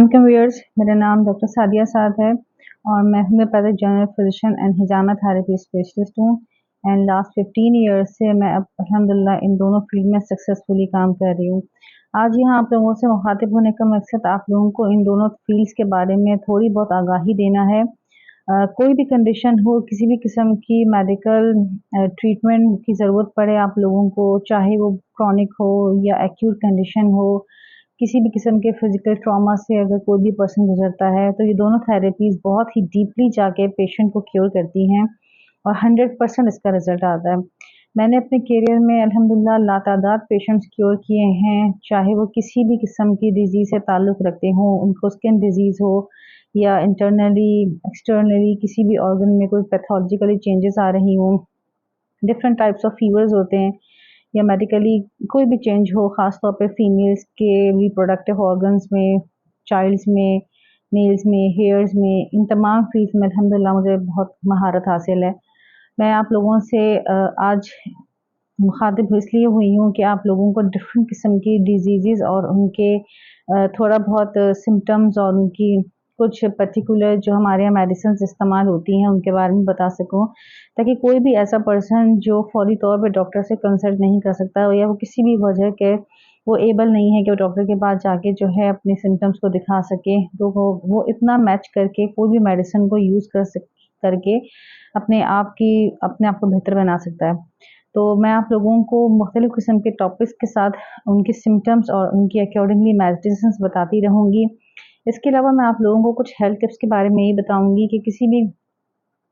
Welcome viewers, मेरा नाम doctor Sadia साद है और मैं homeopathic general physician and hijama therapy specialist हूँ। एंड लास्ट 15 ईयर्स से मैं अब अल्हम्दुलिल्लाह इन दोनों फील्ड में सक्सेसफुली काम कर रही हूँ। आज यहाँ आप लोगों से मुखातिब होने का मकसद आप लोगों को इन दोनों फील्ड्स के बारे में थोड़ी बहुत आगाही देना है। कोई भी कंडीशन हो, किसी भी किस्म की मेडिकल ट्रीटमेंट की ज़रूरत पड़े आप लोगों को, चाहे वो क्रॉनिक हो या एक्यूट कंडीशन हो, किसी भी किस्म के फिजिकल ट्रॉमा से अगर कोई भी पर्सन गुजरता है तो ये दोनों थेरेपीज़ बहुत ही डीपली जाके पेशेंट को क्योर करती हैं और 100% इसका रिज़ल्ट आता है। मैंने अपने करियर में अल्हम्दुलिल्लाह लातादाद पेशेंट्स क्योर किए हैं, चाहे वो किसी भी किस्म की डिज़ीज़ से ताल्लुक़ रखते हों, उनको स्किन डिज़ीज़ हो या इंटरनली एक्सटर्नली किसी भी ऑर्गन में कोई पैथोलॉजिकली चेंजेस आ रही हों, डिफरेंट टाइप्स ऑफ फीवर्स होते हैं या मेडिकली कोई भी चेंज हो, ख़ास तौर पे फीमेल्स के रिप्रोडक्टिव ऑर्गन्स में, चाइल्ड्स में, नेल्स में, हेयर्स में, इन तमाम फील्ड्स में अल्हम्दुलिल्लाह मुझे बहुत महारत हासिल है। मैं आप लोगों से आज मुखातिब इसलिए हुई हूँ कि आप लोगों को डिफरेंट किस्म की डिजीज़ेज़ और उनके थोड़ा बहुत सिम्पटम्स और उनकी कुछ पर्टिकुलर जो हमारे यहाँ मेडिसिन्स इस्तेमाल होती हैं उनके बारे में बता सकूँ, ताकि कोई भी ऐसा पर्सन जो फौरी तौर पे डॉक्टर से कंसल्ट नहीं कर सकता या वो किसी भी वजह के वो एबल नहीं है कि वो डॉक्टर के पास जाके जो है अपने सिम्पटम्स को दिखा सके, तो वो इतना मैच करके कोई भी मेडिसिन को यूज़ करके अपने आप को बेहतर बना सकता है। तो मैं आप लोगों को मुख्तलिफ़ किस्म के टॉपिक्स के साथ उनके सिम्पटम्स और उनकी अकॉर्डिंगली मेडिसिन्स बताती रहूँगी। इसके अलावा मैं आप लोगों को कुछ हेल्थ टिप्स के बारे में ये बताऊँगी कि किसी भी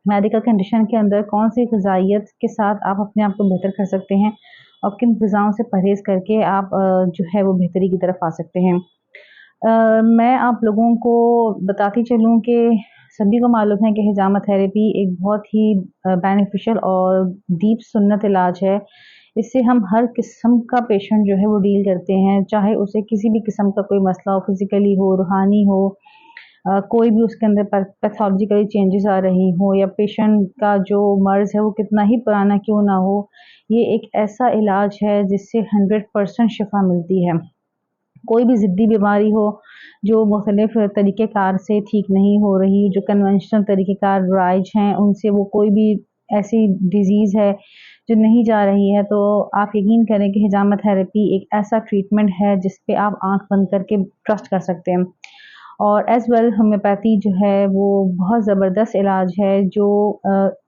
मेडिकल कंडीशन के अंदर कौन सी ग़िज़ाइयत के साथ आप अपने आप को बेहतर कर सकते हैं और किन ग़िज़ाओं से परहेज़ करके आप जो है वो बेहतरी की तरफ आ सकते हैं। मैं आप लोगों को बताती चलूँ कि सभी को मालूम है कि हिजामा थेरेपी एक बहुत ही बेनिफिशियल और डीप सुन्नत इलाज है। इससे हम हर किस्म का पेशेंट जो है वो डील करते हैं, चाहे उसे किसी भी किस्म का कोई मसला हो, फिज़िकली हो, रूहानी हो, कोई भी उसके अंदर पैथोलॉजिकली चेंजेस आ रही हो या पेशेंट का जो मर्ज़ है वो कितना ही पुराना क्यों ना हो, ये एक ऐसा इलाज है जिससे 100% शिफा मिलती है। कोई भी ज़िद्दी बीमारी हो जो मुख्तलिफ़ तरीक़ेकार से ठीक नहीं हो रही, जो कन्वेंशनल तरीक़ेकार राइज हैं उनसे वो कोई भी ऐसी डिज़ीज़ है जो नहीं जा रही है, तो आप यकीन करें कि हिजामा थेरेपी एक ऐसा ट्रीटमेंट है जिस पे आप आँख बंद करके ट्रस्ट कर सकते हैं। और एज़ वेल होम्योपैथी जो है वो बहुत ज़बरदस्त इलाज है जो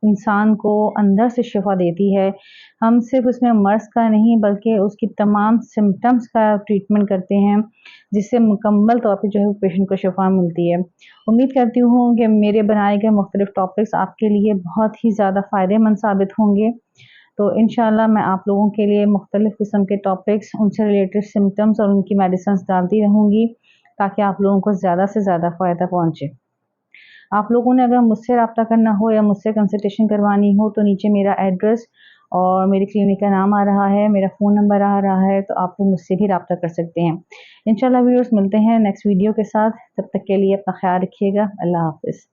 इंसान को अंदर से शिफा देती है। हम सिर्फ़ उसमें मर्ज़ का नहीं बल्कि उसकी तमाम सिम्पटम्स का ट्रीटमेंट करते हैं, जिससे मुकम्मल तौर पे जो है वो पेशेंट को शिफा मिलती है। उम्मीद करती हूँ कि मेरे बनाए गए मुख्तलिफ़ टॉपिक्स आपके लिए बहुत ही ज़्यादा फ़ायदेमंद साबित होंगे। तो इंशाअल्लाह मैं आप लोगों के लिए मुख्तलिफ़ किस्म के टॉपिक्स, उनसे रिलेटेड सिम्पटम्स और उनकी मेडिसिन्स डालती रहूँगी ताकि आप लोगों को ज़्यादा से ज़्यादा फ़ायदा पहुँचे। आप लोगों ने अगर मुझसे रब्ता करना हो या मुझसे कंसल्टेशन करवानी हो तो नीचे मेरा एड्रेस और मेरी क्लिनिक का नाम आ रहा है, मेरा फ़ोन नंबर आ रहा है, तो आप लोग मुझसे भी रब्ता कर सकते हैं। इंशाअल्लाह व्यूअर्स मिलते हैं नेक्स्ट वीडियो के साथ, तब तक के लिए अपना ख़्याल रखिएगा। अल्लाह हाफ़िज़।